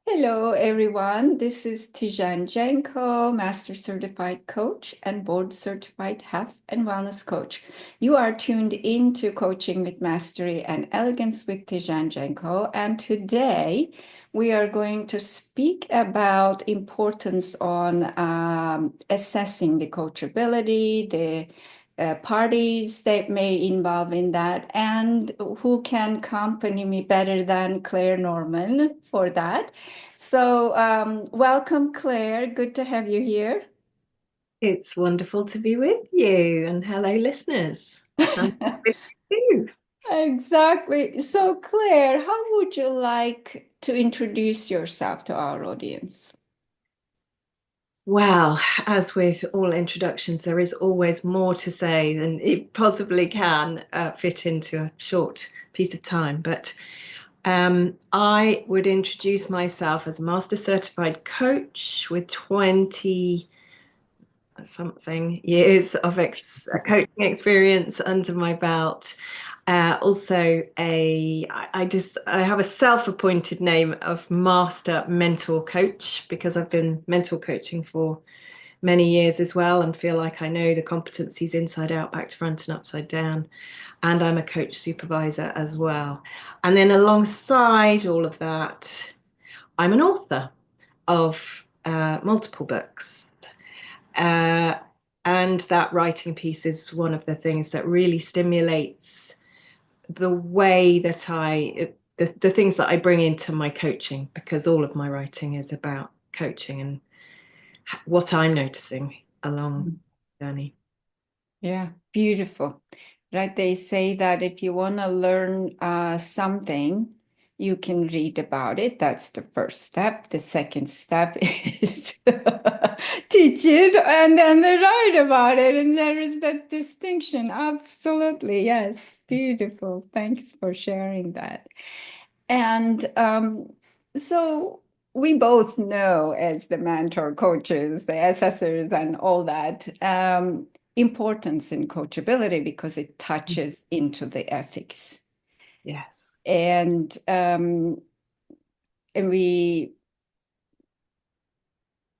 Hello, everyone. This is Tijen Genco, Master Certified Coach and Board Certified Health and Wellness Coach. You are tuned into Coaching with Mastery and Elegance with Tijen Genco, and today we are going to speak about importance on assessing the coachability, the parties that may involve in that, and who can accompany me better than Clare Norman for that. So, welcome, Claire. Good to have you here. It's wonderful to be with you, and hello, listeners. Nice to be with you. Exactly. So, Claire, how would you like to introduce yourself to our audience? Well, as with all introductions, there is always more to say than it possibly can fit into a short piece of time. But I would introduce myself as a master certified coach with 20 something years of coaching experience under my belt. Also, I have a self-appointed name of Master Mentor Coach because I've been mentor coaching for many years as well and feel like I know the competencies inside out, back to front, and upside down. And I'm a coach supervisor as well. And then alongside all of that, I'm an author of multiple books. Uh, and that writing piece is one of the things that really stimulates the way that the things that I bring into my coaching, because all of my writing is about coaching and what I'm noticing along the journey. Yeah, beautiful. Right? They say that if you want to learn something, you can read about it. That's the first step. The second step is teach it and then they write about it. And there is that distinction. Absolutely. Yes. Beautiful. Thanks for sharing that. And so we both know as the mentor coaches, the assessors and all that, importance in coachability because it touches into the ethics. Yes. And we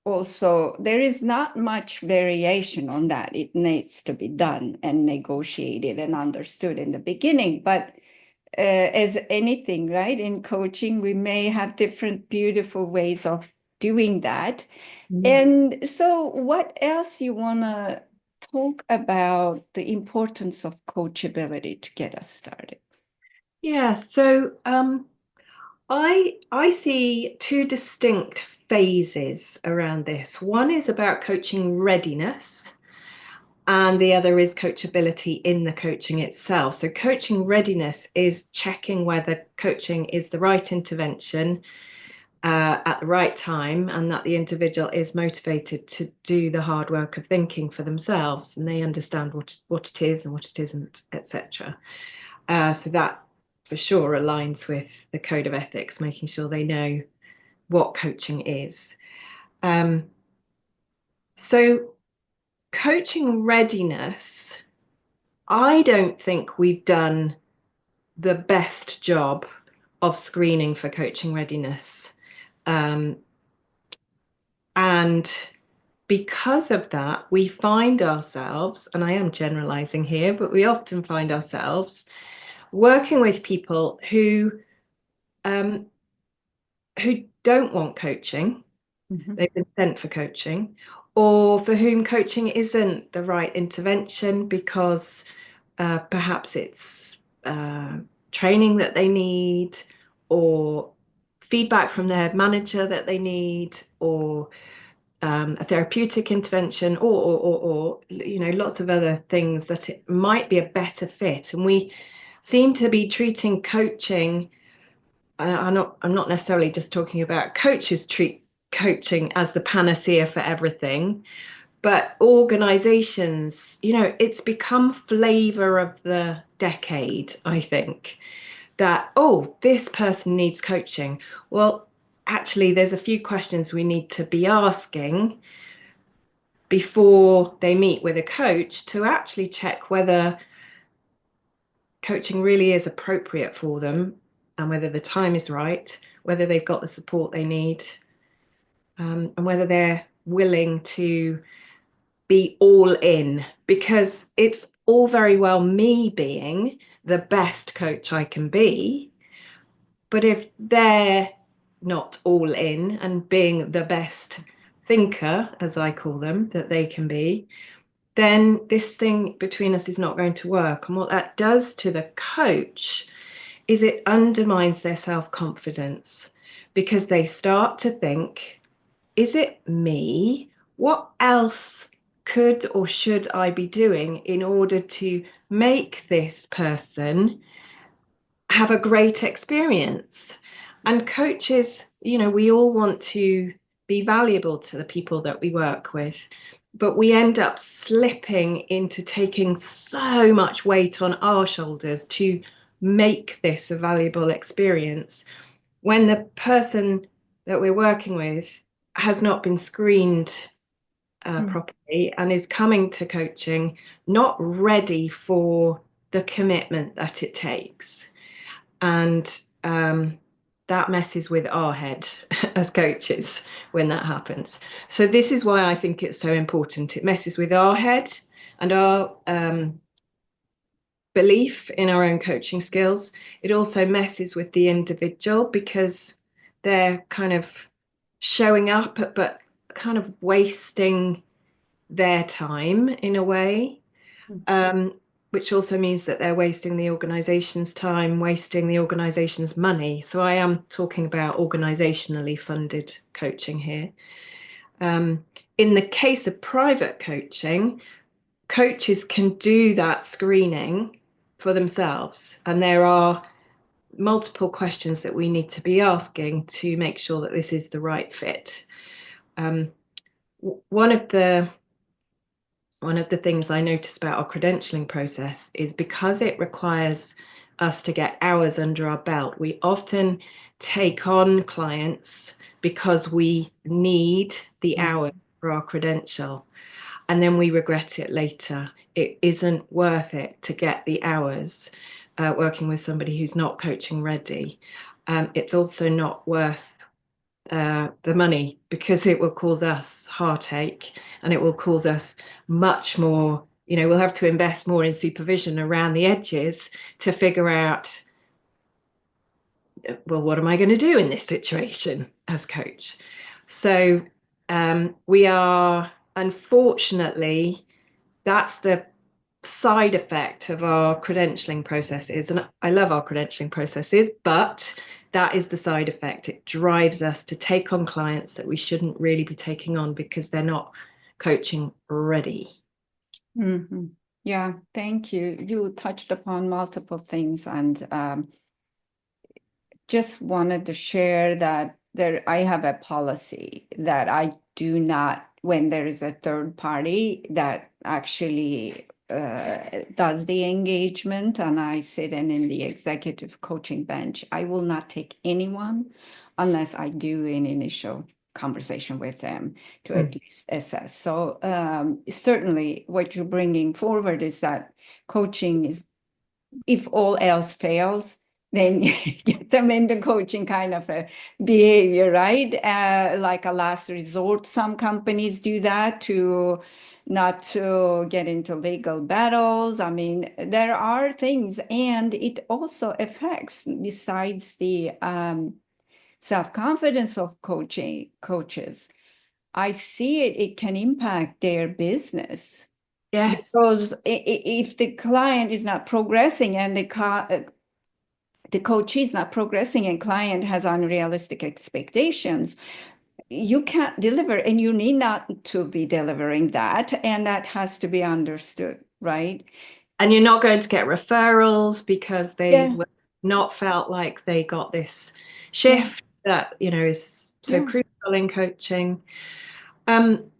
also, there is not much variation on that. It needs to be done and negotiated and understood in the beginning. But as anything, right, in coaching, we may have different beautiful ways of doing that. Mm. And so, what else you want to talk about the importance of coachability to get us started? Yeah, so I see two distinct phases around this. One is about coaching readiness, and the other is coachability in the coaching itself. So, coaching readiness is checking whether coaching is the right intervention at the right time and that the individual is motivated to do the hard work of thinking for themselves and they understand what it is and what it isn't, etc. So, that for sure aligns with the code of ethics, making sure they know what coaching is. Um, so, coaching readiness. I don't think we've done the best job of screening for coaching readiness. Um, and because of that, we find ourselves, and I am generalizing here, but we often find ourselves working with people um, who don't want coaching. Mhm. They've been sent for coaching, or for whom coaching isn't the right intervention because perhaps it's training that they need, or feedback from their manager that they need, or a therapeutic intervention, or lots of other things that it might be a better fit. And we seem to be treating coaching. I'm not necessarily just talking about coaches treat coaching as the panacea for everything, but organizations, it's become flavor of the decade, I think, that, oh, this person needs coaching. Well, actually, there's a few questions we need to be asking before they meet with a coach to actually check whether coaching really is appropriate for them and whether the time is right, whether they've got the support they need, and whether they're willing to be all in, because it's all very well me being the best coach I can be, but if they're not all in and being the best thinker, as I call them, that they can be, then this thing between us is not going to work. And what that does to the coach is it undermines their self-confidence, because they start to think, is it me? What else could or should I be doing in order to make this person have a great experience? And coaches, we all want to be valuable to the people that we work with, but we end up slipping into taking so much weight on our shoulders to make this a valuable experience when the person that we're working with has not been screened Mm. properly and is coming to coaching not ready for the commitment that it takes. And that messes with our head as coaches when that happens. So this is why I think it's so important. It messes with our head and our belief in our own coaching skills. It also messes with the individual because they're kind of showing up, but kind of wasting their time in a way, which also means that they're wasting the organization's time, wasting the organization's money. So I am talking about organizationally funded coaching here. In the case of private coaching, coaches can do that screening for themselves, and there are multiple questions that we need to be asking to make sure that this is the right fit. One of the things I noticed about our credentialing process is because it requires us to get hours under our belt, we often take on clients because we need the hour for our credential, and then we regret it later. It isn't worth it to get the hours working with somebody who's not coaching ready. It's also not worth the money, because it will cause us heartache and it will cause us much more, we'll have to invest more in supervision around the edges to figure out, well, what am I going to do in this situation as coach? So we are, unfortunately, that's the side effect of our credentialing processes. And I love our credentialing processes, but that is the side effect. It drives us to take on clients that we shouldn't really be taking on because they're not coaching ready. Mm-hmm. Yeah, thank you. You touched upon multiple things, and just wanted to share that I have a policy that I do not, when there is a third party that actually does the engagement and I sit in the executive coaching bench, I will not take anyone unless I do an initial conversation with them to at least assess. So certainly what you're bringing forward is that coaching is, if all else fails, then you get them into coaching kind of a behavior, right? Like a last resort. Some companies do that to not to get into legal battles. I mean, there are things, and it also affects, besides the self-confidence of coaches, I see it can impact their business. Yes. Because if the client is not progressing and the coach is not progressing and client has unrealistic expectations, you can't deliver, and you need not to be delivering that, and that has to be understood, right? And you're not going to get referrals because they Yeah, were not felt like they got this yeah, shift that, is so yeah. crucial in coaching. Um,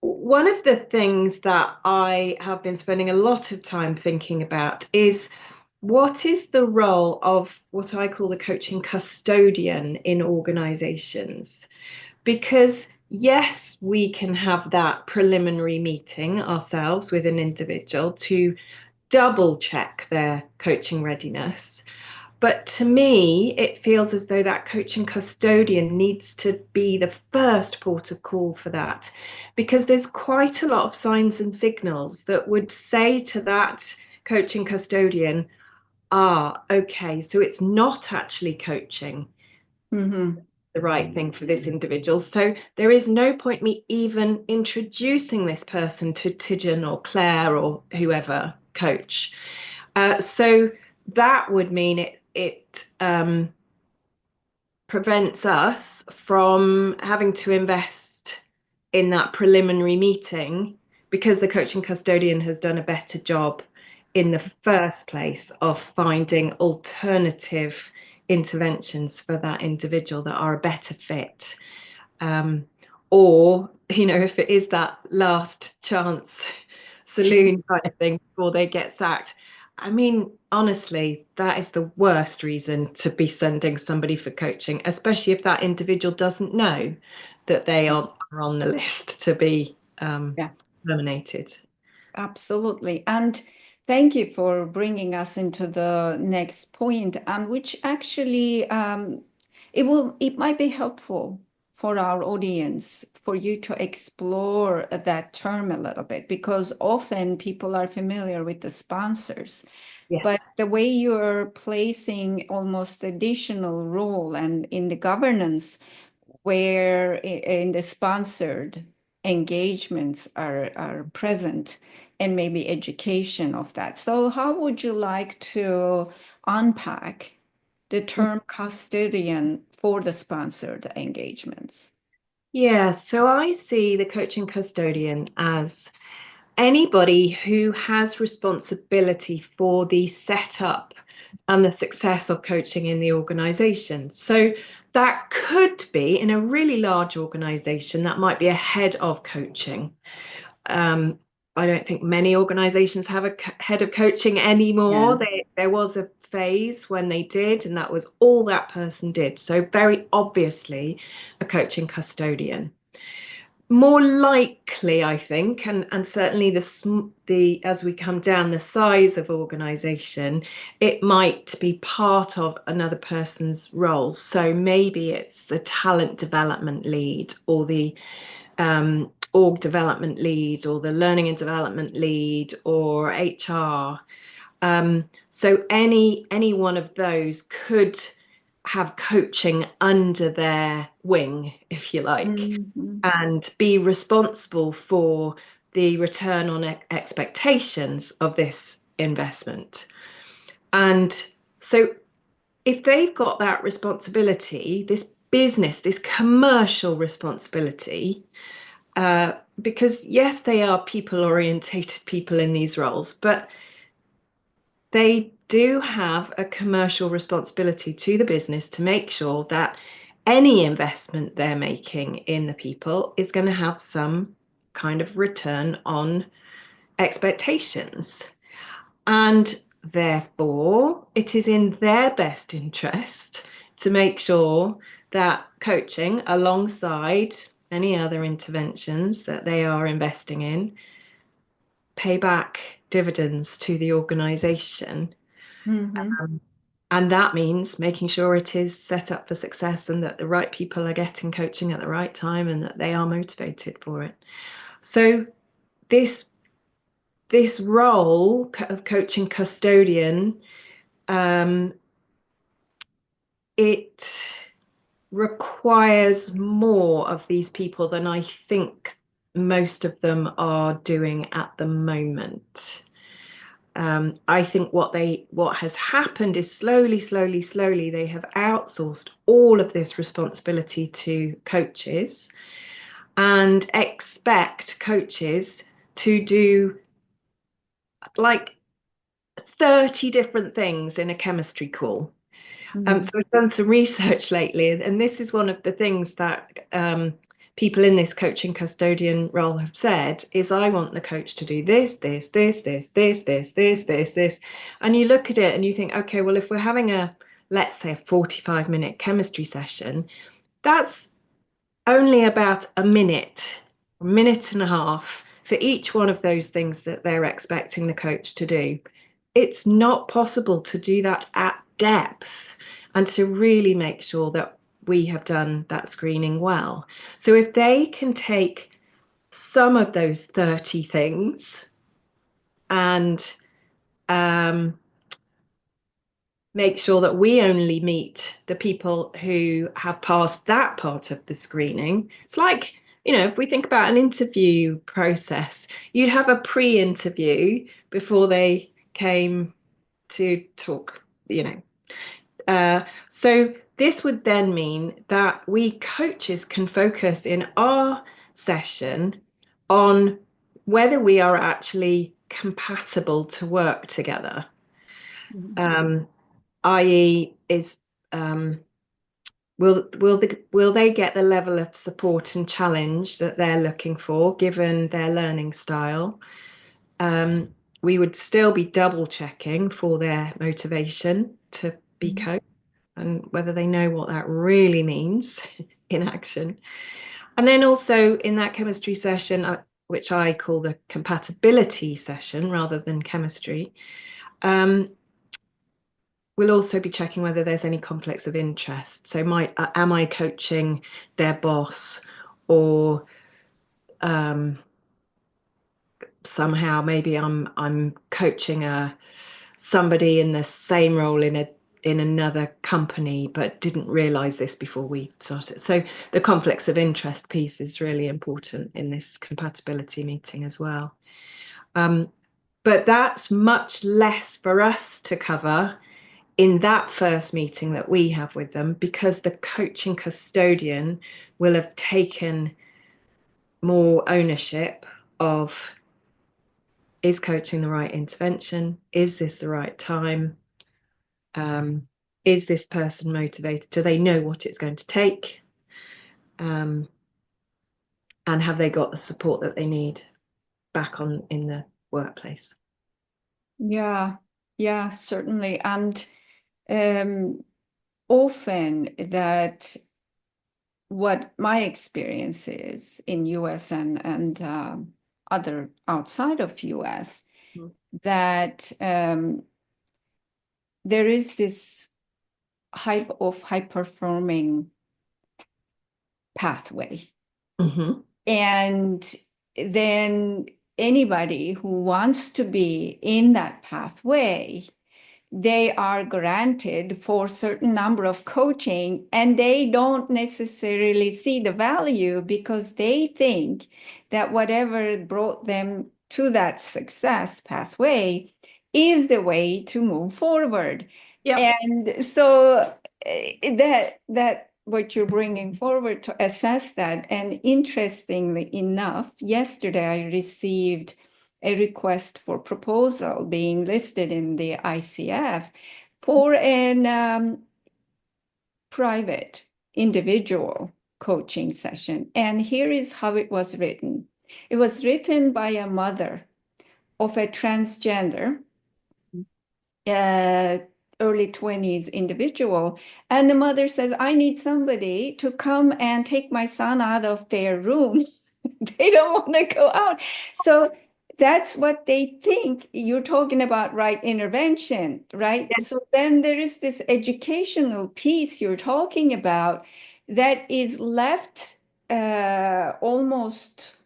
One of the things that I have been spending a lot of time thinking about is, what is the role of what I call the coaching custodian in organizations? Because yes, we can have that preliminary meeting ourselves with an individual to double check their coaching readiness. But to me, it feels as though that coaching custodian needs to be the first port of call for that, because there's quite a lot of signs and signals that would say to that coaching custodian, ah, okay, so it's not actually coaching Mm-hmm. the right thing for this individual. So there is no point me even introducing this person to Tijen or Clare or whoever coach. So that would mean it prevents us from having to invest in that preliminary meeting because the coaching custodian has done a better job in the first place of finding alternative interventions for that individual that are a better fit. Um, or, if it is that last chance saloon type thing before they get sacked, I mean, honestly, that is the worst reason to be sending somebody for coaching, especially if that individual doesn't know that they are on the list to be Yeah. terminated. Absolutely. And thank you for bringing us into the next point, and which actually it might be helpful for our audience for you to explore that term a little bit, because often people are familiar with the sponsors, but Yes. the way you're placing almost additional role and in the governance where in the sponsored engagements are present, and maybe education of that. So how would you like to unpack the term custodian for the sponsored engagements? Yeah, so I see the coaching custodian as anybody who has responsibility for the setup and the success of coaching in the organization. So that could be in a really large organization, that might be a head of coaching. Um, I don't think many organizations have a head of coaching Yeah. anymore. There was a phase when they did, and that was all that person did. So very obviously a coaching custodian. More likely, I think, and certainly the as we come down the size of organization, it might be part of another person's role. So maybe it's the talent development lead or the org development lead or the learning and development lead or HR. So any one of those could have coaching under their wing, if you like, Mhm. and be responsible for the return on expectations of this investment. And so if they've got that responsibility, this business, this commercial responsibility, because yes, they are people orientated people in these roles, but they do have a commercial responsibility to the business to make sure that any investment they're making in the people is going to have some kind of return on expectations. And therefore, it is in their best interest to make sure that coaching, alongside any other interventions that they are investing in, pay back dividends to the organization. Mhm. Um, and that means making sure it is set up for success and that the right people are getting coaching at the right time and that they are motivated for it. So this this role of coaching custodian, um, it requires more of these people than I think most of them are doing at the moment. I think what has happened is slowly they have outsourced all of this responsibility to coaches and expect coaches to do like 30 different things in a chemistry call. So Mhm. I've done some research lately, and this is one of the things that people in this coaching custodian role have said is I want the coach to do this. And you look at it and you think, okay, well, if we're having let's say a 45-minute chemistry session, that's only about a minute and a half for each one of those things that they're expecting the coach to do. It's not possible to do that at depth and to really make sure that we have done that screening well. So if they can take some of those 30 things and um, make sure that we only meet the people who have passed that part of the screening. It's like, if we think about an interview process, you'd have a pre-interview before they came to talk. So this would then mean that we coaches can focus in our session on whether we are actually compatible to work together. Mhm. Um, i.e., um, will they get the level of support and challenge that they're looking for given their learning style? We would still be double checking for their motivation to be Mhm. coached and whether they know what that really means in action. And then also in that chemistry session, which I call the compatibility session rather than chemistry, um, we'll also be checking whether there's any conflicts of interest. So, am I coaching their boss, or um, somehow maybe I'm coaching somebody in the same role in another company, but didn't realize this before we started. So the conflicts of interest piece is really important in this compatibility meeting as well. Um, but that's much less for us to cover in that first meeting that we have with them, because the coaching custodian will have taken more ownership of, is coaching the right intervention? Is this the right time? Um, is this person motivated? Do they know what it's going to take? Um, and have they got the support that they need back on in the workplace? Yeah, yeah, certainly. And um, often that what my experience is in US and other outside of US, Mm. that there is this hype of high performing pathway. Mm-hmm. And then anybody who wants to be in that pathway, they are granted for certain number of coaching, and they don't necessarily see the value because they think that whatever brought them to that success pathway is the way to move forward. Yep. And so that what you're bringing forward to assess that. And interestingly enough, yesterday I received a request for proposal being listed in the ICF for an private individual coaching session. And here is how it was written. It was written by a mother of a transgender, uh, early 20s individual. And the mother says, I need somebody to come and take my son out of their room. They don't want to go out. So that's what they think. You're talking about right intervention, right? Yes. So then there is this educational piece you're talking about that is left almost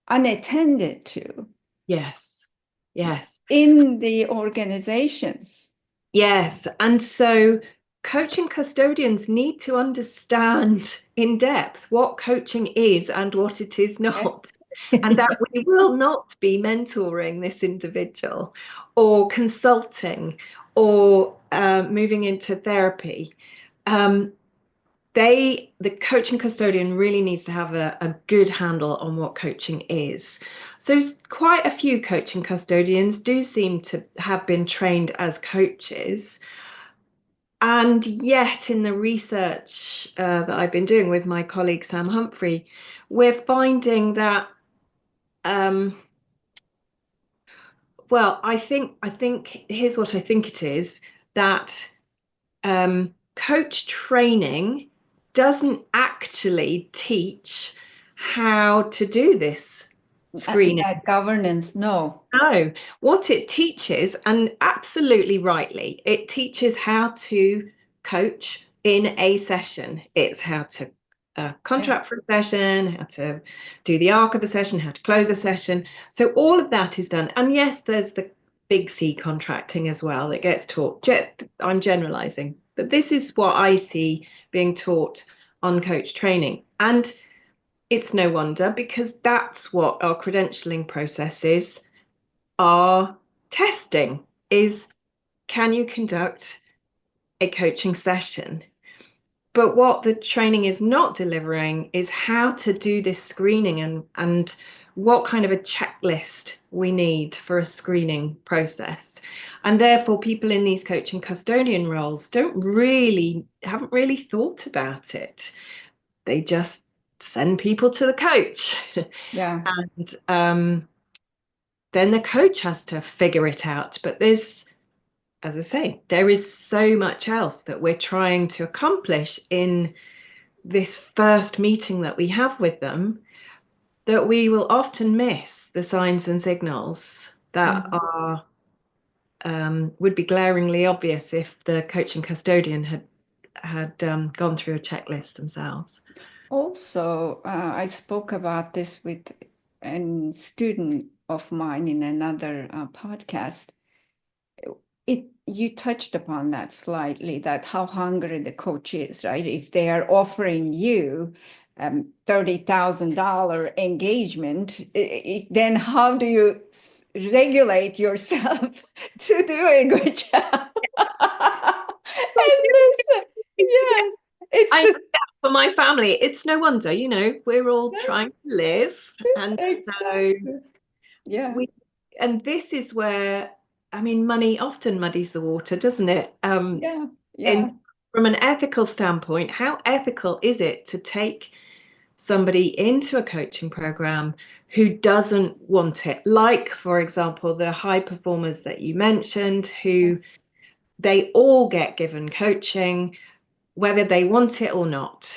unattended to Yes. Yes. in the organizations. Yes. And so coaching custodians need to understand in depth what coaching is and what it is not. And that we will not be mentoring this individual or consulting or moving into therapy. Um, the coaching custodian really needs to have a good handle on what coaching is. So quite a few coaching custodians do seem to have been trained as coaches. And yet, in the research that I've been doing with my colleague Sam Humphrey, we're finding that um, well, I think here's what I think it is, that coach training doesn't actually teach how to do this screening. That governance, no. No, what it teaches, and absolutely rightly, it teaches how to coach in a session. It's how to Yeah. contract for a session, how to do the arc of a session, how to close a session. So all of that is done. And yes, there's the big C contracting as well that gets taught. I'm generalizing, but this is what I see being taught on coach training. And it's no wonder because that's what our credentialing process is. Our testing is, can you conduct a coaching session? But what the training is not delivering is how to do this screening and what kind of a checklist we need for a screening process. And therefore, people in these coaching custodian roles haven't really thought about it. They just send people to the coach. Yeah. And then the coach has to figure it out. But as I say, there is so much else that we're trying to accomplish in this first meeting that we have with them that we will often miss the signs and signals that Mhm. are would be glaringly obvious if the coaching custodian had gone through a checklist themselves. Also, I spoke about this with a student of mine in another podcast. You touched upon that slightly, that how hungry the coach is, right? If they are offering you $30,000 engagement, then how do you regulate yourself to do a good job? And listen, yes, it's I know the that for my family, it's no wonder, we're all trying to live. And so exactly, yeah, we, and this is where, I mean, money often muddies the water, doesn't it? yeah, yeah, And from an ethical standpoint, how ethical is it to take somebody into a coaching program who doesn't want it? Like, for example, the high performers that you mentioned, who they all get given coaching, whether they want it or not.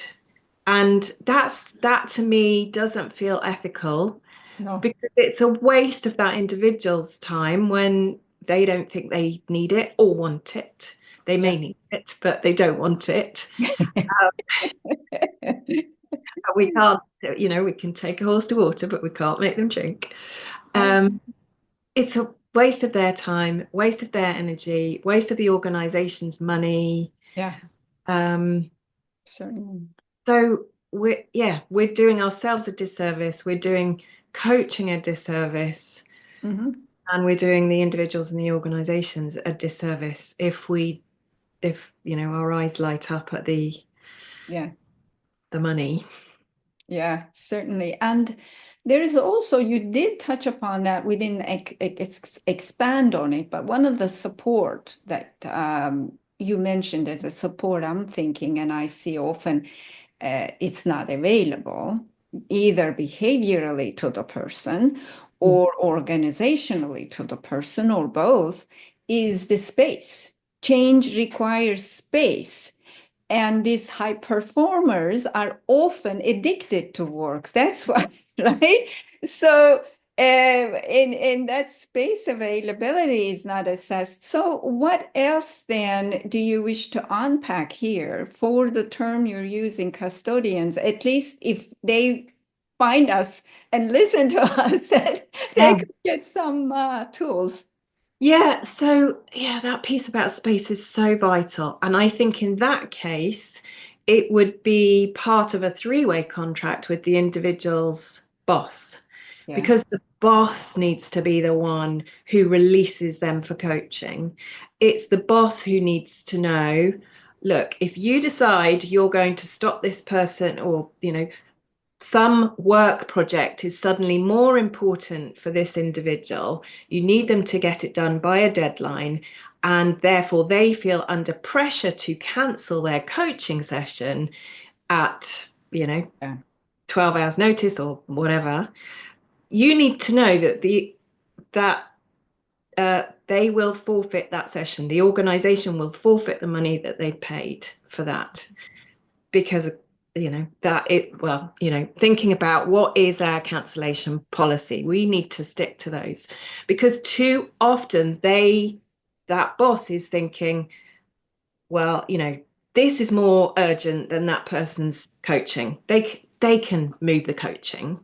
And that to me doesn't feel ethical no. because it's a waste of that individual's time when they don't think they need it or want it. They Yeah. may need it, but they don't want it. We can't, we can take a horse to water, but we can't make them drink. Oh, Um, it's a waste of their time, waste of their energy, waste of the organization's money. yeah, Um, certainly. so we're doing ourselves a disservice. We're doing coaching a disservice, Hmm. and we're doing the individuals and the organizations a disservice if our eyes light up at Yeah. the money. Yeah, certainly. And there is also, you did touch upon that, we didn't expand on it, but one of the support that you mentioned as a support, I'm thinking, and I see often it's not available, either behaviorally to the person Mm. or organizationally to the person or both, is the space. Change requires space. And these high performers are often addicted to work. That's why, right? So, in that space availability is not assessed. So, what else then do you wish to unpack here for the term you're using, custodians? At least if they find us and listen to us, and they Yeah. could get some tools. Yeah, so yeah, that piece about space is so vital. And I think in that case, it would be part of a three-way contract with the individual's boss, Yeah. because the boss needs to be the one who releases them for coaching. It's the boss who needs to know, look, if you decide you're going to stop this person or, some work project is suddenly more important for this individual, you need them to get it done by a deadline, and therefore they feel under pressure to cancel their coaching session at, Yeah. 12 hours notice or whatever. You need to know that they will forfeit that session. The organization will forfeit the money that they paid for that because thinking about what is our cancellation policy. We need to stick to those because too often that boss is thinking, well, this is more urgent than that person's coaching. They can move the coaching.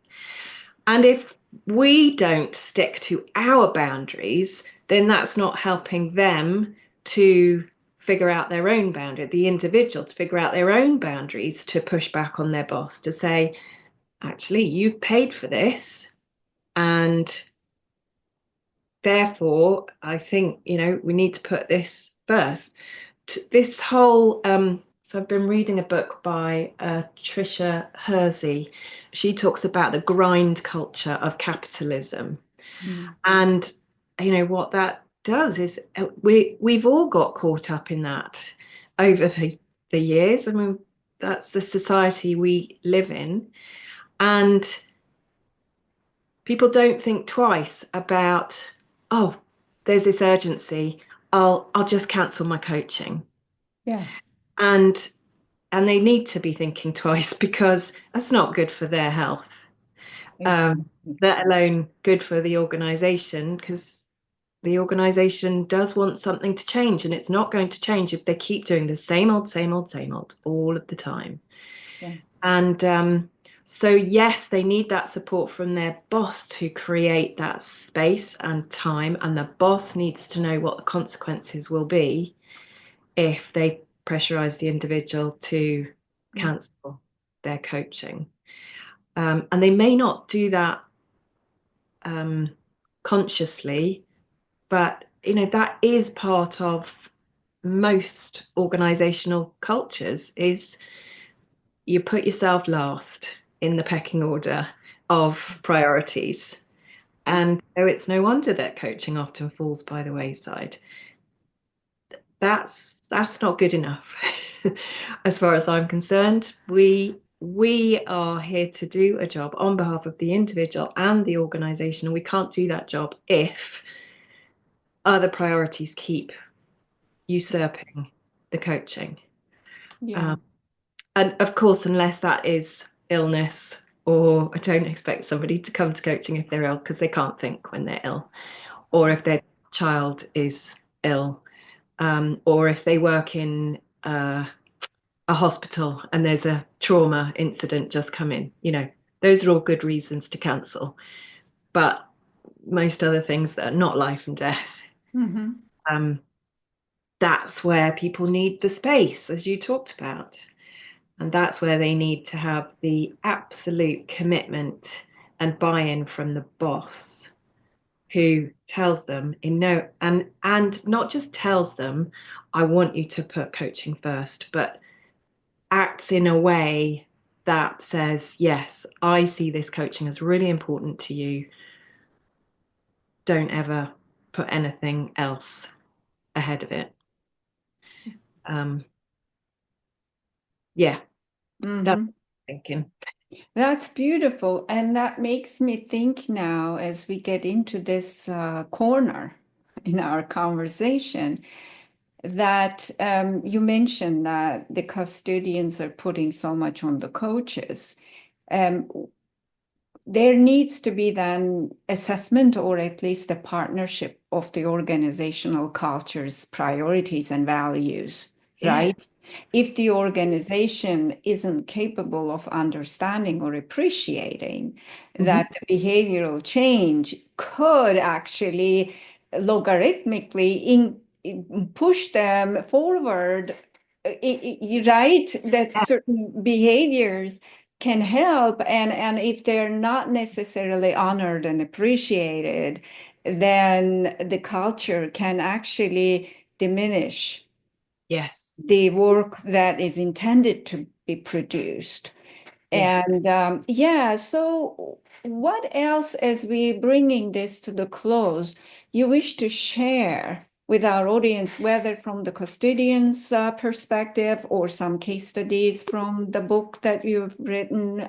And if we don't stick to our boundaries, then that's not helping them to figure out their own boundary, the individual to figure out their own boundaries, to push back on their boss, to say, actually, you've paid for this. And therefore, I think, we need to put this first. This whole, so I've been reading a book by Tricia Hersey. She talks about the grind culture of capitalism. Mm. And what that does is we've all got caught up in that over the years. I mean, that's the society we live in. And people don't think twice about, oh, there's this urgency. I'll just cancel my coaching. Yeah. And they need to be thinking twice because that's not good for their health, Exactly. let alone good for the organization, because the organization does want something to change, and it's not going to change if they keep doing the same old, same old, same old all of the time. Yeah. And so, yes, they need that support from their boss to create that space and time, and the boss needs to know what the consequences will be if they pressurize the individual to Mm. cancel their coaching. And they may not do that consciously, but that is part of most organizational cultures, is you put yourself last in the pecking order of priorities. And so it's no wonder that coaching often falls by the wayside. That's not good enough. As far as I'm concerned, we are here to do a job on behalf of the individual and the organization, and we can't do that job if other priorities keep usurping the coaching. Yeah. Um, and of course, unless that is illness, or I don't expect somebody to come to coaching if they're ill because they can't think when they're ill, or if their child is ill, or if they work in a hospital and there's a trauma incident just come in. Those are all good reasons to cancel. But most other things that are not life and death, Mm-hmm. um, that's where people need the space, as you talked about. And that's where they need to have the absolute commitment and buy-in from the boss, who tells them in no and not just tells them, I want you to put coaching first, but acts in a way that says, yes, I see this coaching as really important to you. Don't ever put anything else ahead of it. Um, yeah, that's Mm-hmm. thinking. That's beautiful. And that makes me think now as we get into this corner in our conversation that you mentioned that the custodians are putting so much on the coaches. Um, there needs to be then assessment or at least a partnership of the organizational culture's priorities and values, Yeah. right? If the organization isn't capable of understanding or appreciating Mhm. that the behavioral change could actually logarithmically push them forward, right? That certain behaviors can help, and if they're not necessarily honored and appreciated, then the culture can actually diminish Yes. the work that is intended to be produced. Yes. And yeah, so what else, as we bringing this to the close, you wish to share with our audience, whether from the custodian's perspective or some case studies from the book that you've written,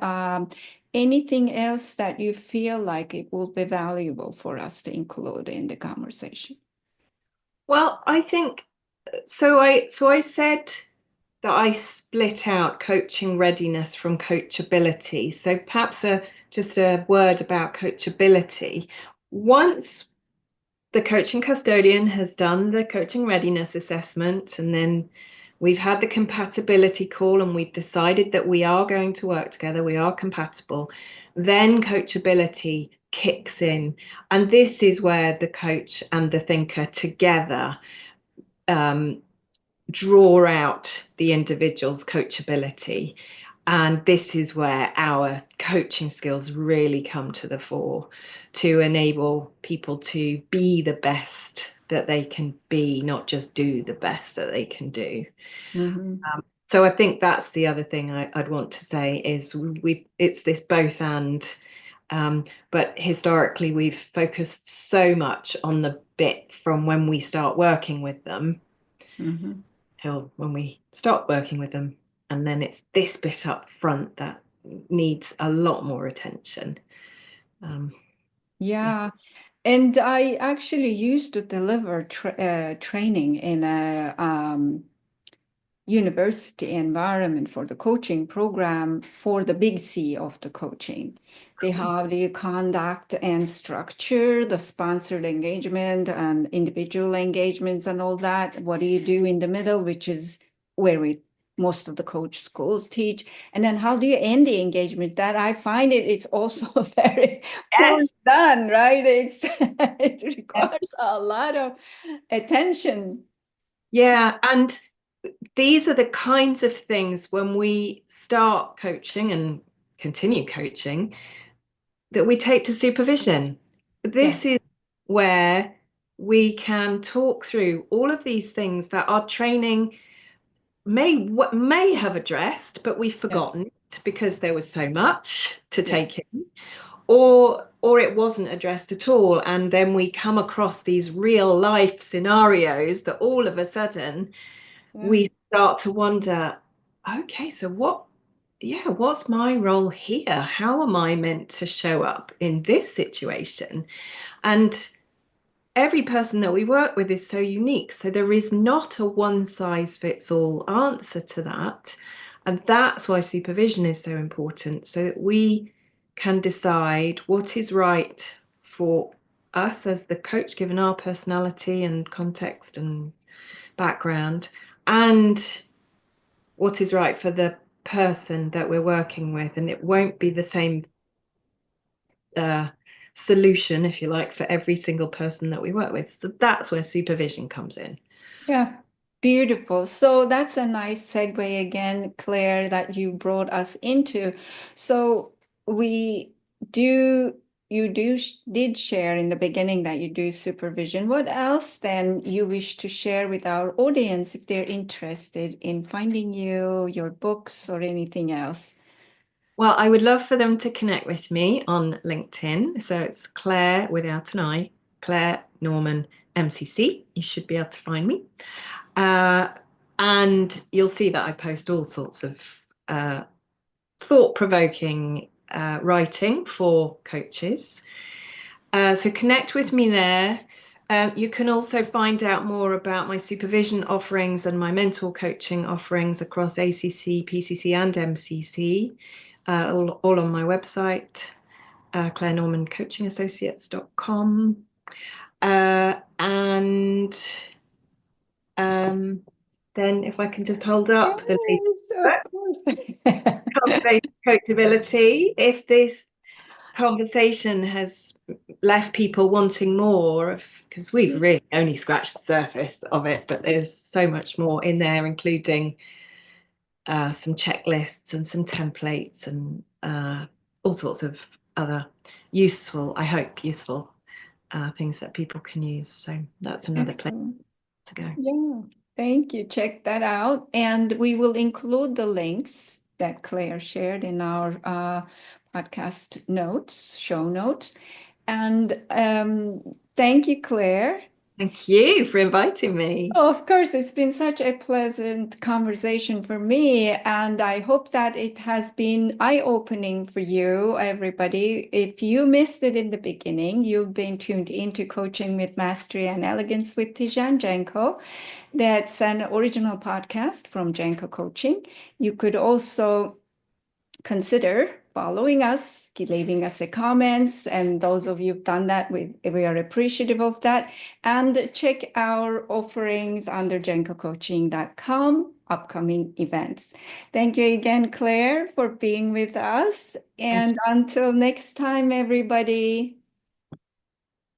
anything else that you feel like it will be valuable for us to include in the conversation? Well, I think so. I said that I split out coaching readiness from coachability. So perhaps just a word about coachability. Once the coaching custodian has done the coaching readiness assessment, and then we've had the compatibility call and we've decided that we are going to work together, we are compatible, then coachability kicks in. And this is where the coach and the thinker together draw out the individual's coachability. And this is where our coaching skills really come to the fore to enable people to be the best that they can be, not just do the best that they can do. Mhm. So I think that's the other thing I'd want to say is it's this both and. But historically, we've focused so much on the bit from when we start working with them Mhm. till when we stop working with them. And then it's this bit up front that needs a lot more attention. Um, yeah. Yeah. And I actually used to deliver training in a university environment for the coaching program for the big C of the coaching. They have the conduct and structure, the sponsored engagement and individual engagements and all that. What do you do in the middle, which is where most of the coach schools teach. And then how do you end the engagement? That I find it's also very poorly Yes. done, right? It Yes. requires a lot of attention. Yeah. And these are the kinds of things when we start coaching and continue coaching that we take to supervision. Yeah, This is where we can talk through all of these things that our training may have addressed, but we've yeah, forgotten it because there was so much to yeah, take in, or it wasn't addressed at all. And then we come across these real life scenarios that all of a sudden yeah. we start to wonder, okay, so what's my role here? How am I meant to show up in this situation? And every person that we work with is so unique. So there is not a one size fits all answer to that. And that's why supervision is so important, so that we can decide what is right for us as the coach, given our personality and context and background, and what is right for the person that we're working with. And it won't be the same uh, solution, if you like, for every single person that we work with. So that's where supervision comes in. Yeah, beautiful. So that's a nice segue again, Claire, that you brought us into. So we do, did share in the beginning that you do supervision. What else then you wish to share with our audience if they're interested in finding you, your books, or anything else? Well, I would love for them to connect with me on LinkedIn. So it's Claire without an I, Clare Norman MCC. You should be able to find me. Uh, and you'll see that I post all sorts of uh, thought-provoking writing for coaches. So connect with me there. You can also find out more about my supervision offerings and my mentor coaching offerings across ACC, PCC, and MCC, all on my website, clarenormancoachingassociates.com. And then if I can just hold up the latest Yes, book, of course. Cultivate Coachability. If this conversation has left people wanting more of, because we've really only scratched the surface of it, but there's so much more in there, including some checklists and some templates and all sorts of other I hope useful things that people can use. So that's another place Excellent. to go. Yeah, thank you. Check that out. And we will include the links that Claire shared in our podcast notes, show notes. And thank you, Claire. Thank you for inviting me. Oh, of course, it's been such a pleasant conversation for me, and I hope that it has been eye-opening for you, everybody. If you missed it in the beginning, you've been tuned into Coaching with Mastery and Elegance with Tijen Genco. That's an original podcast from Genco Coaching. You could also consider following us, leaving us a comments, and those of you who've done that, we are appreciative of that. And check our offerings under gencocoaching.com, upcoming events. Thank you again, Claire, for being with us. Thank And until next time, everybody.